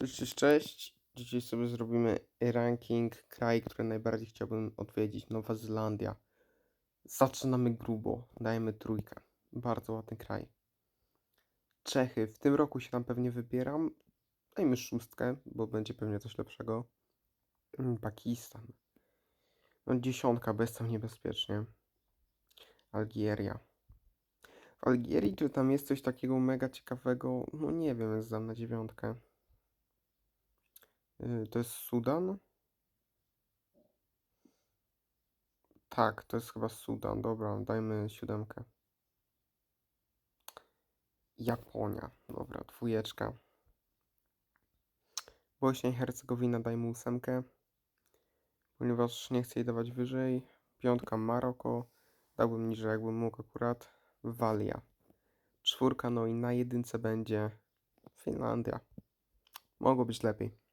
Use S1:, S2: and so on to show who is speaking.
S1: Cześć, cześć, cześć. Dzisiaj sobie zrobimy ranking krajów, które najbardziej chciałbym odwiedzić. Nowa Zelandia. Zaczynamy grubo. Dajemy trójkę. Bardzo ładny kraj. Czechy. W tym roku się tam pewnie wybieram. Dajmy szóstkę, bo będzie pewnie coś lepszego. Pakistan. No dziesiątka, bo jest tam niebezpiecznie. Algieria. W Algierii czy tam jest coś takiego mega ciekawego? No nie wiem, jest dam na dziewiątkę. To jest Sudan? Tak, to jest chyba Sudan. Dobra, dajmy siódemkę. Japonia. Dobra, dwójeczka. Bośnia i Hercegowina dajmy ósemkę, ponieważ nie chcę jej dawać wyżej. Piątka Maroko. Dałbym niżej, jakbym mógł akurat. Walia. Czwórka, no i na jedynce będzie Finlandia. Mogło być lepiej.